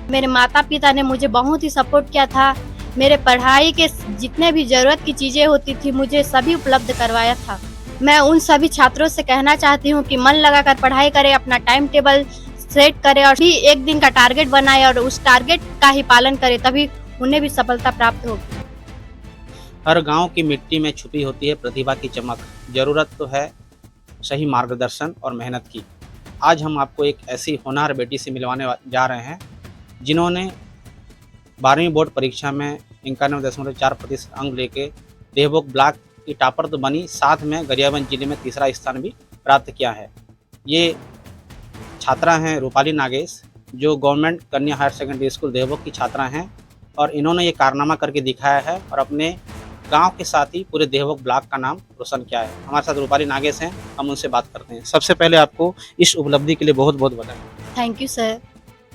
मेरे माता पिता ने मुझे बहुत ही सपोर्ट किया था। मेरे पढ़ाई के जितने भी ज़रूरत की चीज़ें होती थी मुझे सभी उपलब्ध करवाया था। मैं उन सभी छात्रों से कहना चाहती हूँ कि मन लगाकर पढ़ाई करें, अपना टाइम टेबल सेट करें और भी एक दिन का टारगेट बनाएं और उस टारगेट का ही पालन करें, तभी उन्हें भी सफलता प्राप्त होगी। हर गांव की मिट्टी में छुपी होती है प्रतिभा की चमक। ज़रूरत तो है सही मार्गदर्शन और मेहनत की। आज हम आपको एक ऐसी होनहार बेटी से मिलवाने जा रहे हैं जिन्होंने 12वीं बोर्ड परीक्षा में 91.4% अंक लेके देवभोग ब्लॉक की टॉपर तो बनी, साथ में गरियाबंद जिले में तीसरा स्थान भी प्राप्त किया है। ये छात्रा हैं रूपाली नागेश, जो गवर्नमेंट कन्या हायर सेकेंडरी स्कूल देवभोग की छात्रा हैं और इन्होंने ये कारनामा करके दिखाया है और अपने गांव के साथ ही पूरे देवभोग ब्लॉक का नाम रोशन किया है। हमारे साथ रूपाली नागेश हैं, हम उनसे बात करते हैं। सबसे पहले आपको इस उपलब्धि के लिए बहुत बहुत बधाई। Thank you sir.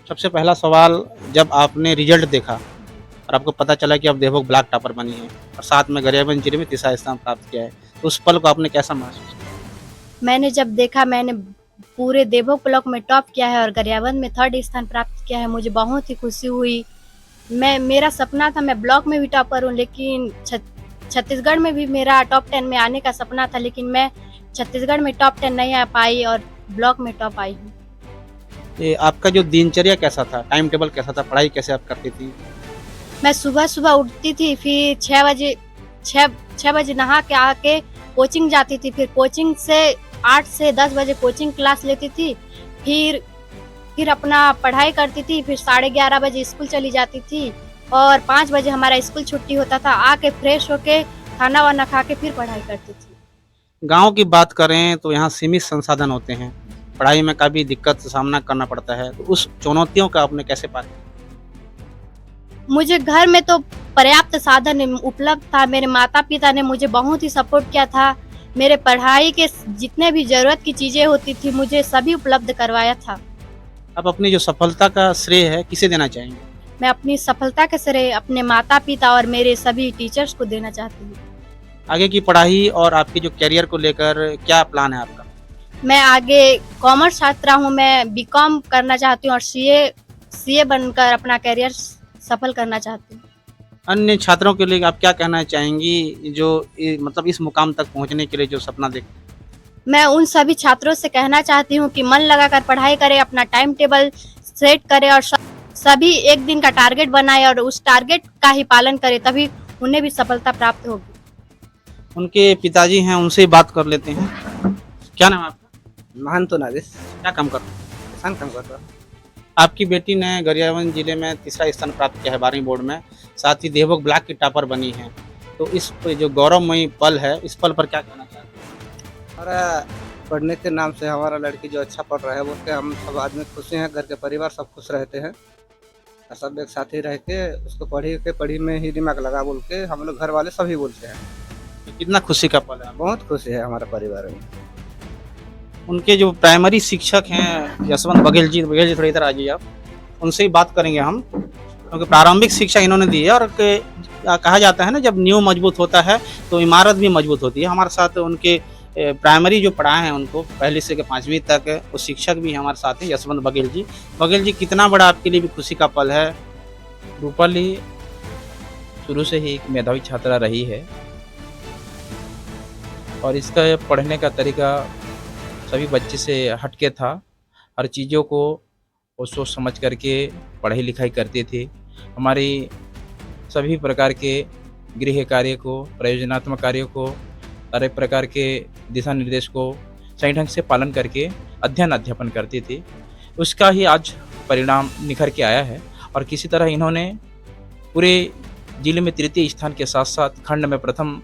सबसे पहला सवाल, जब आपने रिजल्ट देखा और आपको पता चला कि आप देवभोग ब्लॉक टॉपर बनी है और साथ में गरियाबंद जिले में तीसरा स्थान प्राप्त किया है, तो उस पल को आपने कैसा महसूस किया? मैंने जब देखा मैंने पूरे देवभोग ब्लॉक में टॉप किया है और गरियाबंद में 3rd स्थान प्राप्त किया है, मुझे बहुत ही खुशी हुई। मेरा सपना था मैं ब्लॉक में भी टॉपर हूँ, लेकिन छत्तीसगढ़ में भी मेरा टॉप 10 में आने का सपना था, लेकिन मैं छत्तीसगढ़ में टॉप 10 नहीं आ पाई और ब्लॉक में टॉप आई हूँ। ये आपका जो दिनचर्या कैसा था, टाइम टेबल कैसा था, पढ़ाई कैसे आप करती थी? मैं सुबह सुबह उठती थी, फिर 6 बजे नहा के आके कोचिंग जाती थी, फिर कोचिंग से 8 से 10 बजे कोचिंग क्लास लेती थी, फिर अपना पढ़ाई करती थी, फिर 11:30 बजे स्कूल चली जाती थी और 5 बजे हमारा स्कूल छुट्टी होता था। आके फ्रेश होके खाना वाना खा के फिर पढ़ाई करती थी। गांव की बात करें तो यहाँ सीमित संसाधन होते हैं, पढ़ाई में काफ़ी दिक्कत का सामना करना पड़ता है, तो उस चुनौतियों का आपने कैसे पार किया? मुझे घर में तो पर्याप्त साधन उपलब्ध था। मेरे माता पिता ने मुझे बहुत ही सपोर्ट किया था। मेरे पढ़ाई के जितने भी ज़रूरत की चीज़ें होती थी मुझे सभी उपलब्ध करवाया था। आप अपनी जो सफलता का श्रेय है किसे देना चाहेंगे? मैं अपनी सफलता का श्रेय अपने माता पिता और मेरे सभी टीचर्स को देना चाहती हूँ। आगे की पढ़ाई और आपके जो करियर को लेकर क्या प्लान है आपका? मैं आगे कॉमर्स छात्रा हूँ, मैं बीकॉम करना चाहती हूँ और सीए बनकर अपना करियर सफल करना चाहती हूँ। अन्य छात्रों के लिए आप क्या कहना चाहेंगी जो मतलब इस मुकाम तक पहुंचने के लिए जो सपना देखते हैं? मैं उन सभी छात्रों से कहना चाहती हूँ कि मन लगाकर पढ़ाई करें, अपना टाइम टेबल सेट करें और सभी एक दिन का टारगेट बनाएं और उस टारगेट का ही पालन करें, तभी उन्हें भी सफलता प्राप्त होगी। उनके पिताजी हैं, उनसे बात कर लेते हैं। क्या नाम है आपका? महंतो नागेश, क्या काम करते हैं? किसान काम करता हूँ। आपकी बेटी ने गरियाबंद जिले में तीसरा स्थान प्राप्त किया है 12वीं बोर्ड में, साथ ही देवभोग ब्लॉक की टॉपर बनी है, तो इस पे जो गौरवमयी पल है, इस पल पर क्या कहना चाहते हैं? हमारा पढ़ने के नाम से हमारा लड़की जो अच्छा पढ़ रहा है बोल के हम सब आदमी खुशी हैं, घर के परिवार सब खुश रहते हैं और सब एक साथ ही रह के उसको पढ़ी में ही दिमाग लगा बोल के हम लोग घर वाले सभी बोलते हैं। कितना खुशी का पल है। बहुत खुशी है हमारे परिवार में। उनके जो प्राइमरी शिक्षक हैं यशवंत बघेल जी थोड़ी इधर आ जाइए आप, उनसे ही बात करेंगे हम, क्योंकि प्रारंभिक शिक्षा इन्होंने दी है और कहा जाता है ना, जब नींव मजबूत होता है तो इमारत भी मजबूत होती है। हमारे साथ उनके प्राइमरी जो पढ़ाए हैं उनको 1 से 5वीं तक, वो शिक्षक भी हमारे साथ हैं यशवंत बघेल जी। बघेल जी, कितना बड़ा आपके लिए भी खुशी का पल है? रूपाली शुरू से ही एक मेधावी छात्रा रही है और इसका पढ़ने का तरीका सभी बच्चे से हटके था। हर चीज़ों को वो सोच समझ करके पढ़ाई लिखाई करते थे। हमारी सभी प्रकार के गृह कार्य को, प्रयोजनात्मक कार्यों को, सारे प्रकार के दिशा निर्देश को सही ढंग से पालन करके अध्ययन करते थे। उसका ही आज परिणाम निखर के आया है और किसी तरह इन्होंने पूरे जिले में 3य स्थान के साथ साथ खंड में प्रथम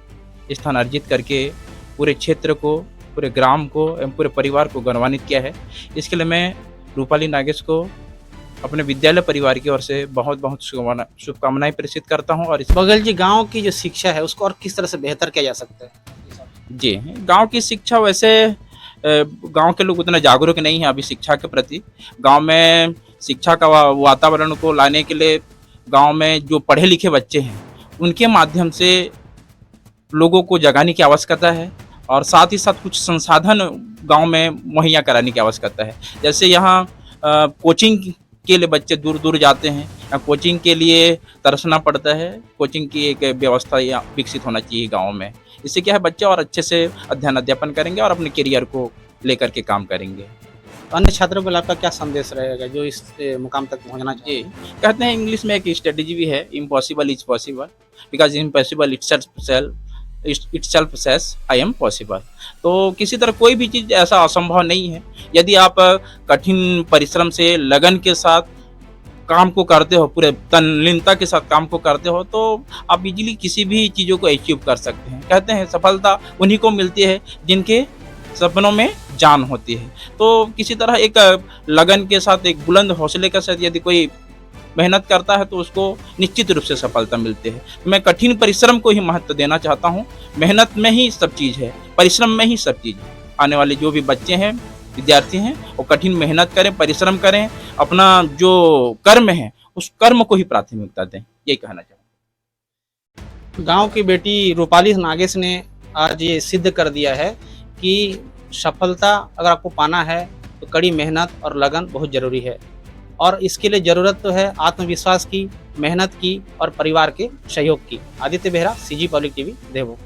स्थान अर्जित करके पूरे क्षेत्र को, पूरे ग्राम को एवं पूरे परिवार को गौरवान्वित किया है। इसके लिए मैं रूपाली नागेश को अपने विद्यालय परिवार की ओर से बहुत बहुत शुभकामनाएं प्रेषित करता हूं। और बघेल जी, गांव की जो शिक्षा है उसको और किस तरह से बेहतर किया जा सकता है? जी, गांव की शिक्षा, वैसे गांव के लोग उतना जागरूक नहीं है अभी शिक्षा के प्रति। गांव में शिक्षा का वातावरण को लाने के लिए गांव में जो पढ़े लिखे बच्चे हैं उनके माध्यम से लोगों को जगाने की आवश्यकता है और साथ ही साथ कुछ संसाधन गांव में मुहैया कराने की आवश्यकता है। जैसे यहाँ कोचिंग के लिए बच्चे दूर दूर जाते हैं, या कोचिंग के लिए तरसना पड़ता है। कोचिंग की एक व्यवस्था यहाँ विकसित होना चाहिए गाँव में। इससे क्या है, बच्चे और अच्छे से अध्ययन करेंगे और अपने करियर को लेकर के काम करेंगे। अन्य छात्रों को आपका क्या संदेश रहेगा जो इस मुकाम तक पहुंचना चाहिए? कहते हैं इंग्लिश में एक स्ट्रेटेजी भी है, impossible is possible, because impossible itself says I am possible. तो किसी तरह कोई भी चीज़ ऐसा असंभव नहीं है। यदि आप कठिन परिश्रम से लगन के साथ काम को करते हो, पूरे तल्लीनता के साथ काम को करते हो, तो आप इजीली किसी भी चीज़ों को अचीव कर सकते हैं। कहते हैं सफलता उन्हीं को मिलती है जिनके सपनों में जान होती है। तो किसी तरह एक लगन के साथ, एक बुलंद हौसले के साथ यदि कोई मेहनत करता है तो उसको निश्चित रूप से सफलता मिलती है। मैं कठिन परिश्रम को ही महत्व देना चाहता हूँ। मेहनत में ही सब चीज़ है, परिश्रम में ही सब चीज़ है। आने वाले जो भी बच्चे हैं, विद्यार्थी हैं, वो कठिन मेहनत करें, परिश्रम करें, अपना जो कर्म है उस कर्म को ही प्राथमिकता दें, यही कहना चाहूँगा। गांव की बेटी रूपाली नागेश ने आज ये सिद्ध कर दिया है कि सफलता अगर आपको पाना है तो कड़ी मेहनत और लगन बहुत ज़रूरी है, और इसके लिए ज़रूरत तो है आत्मविश्वास की, मेहनत की और परिवार के सहयोग की। Aditya Behera, CG public TV, देवो।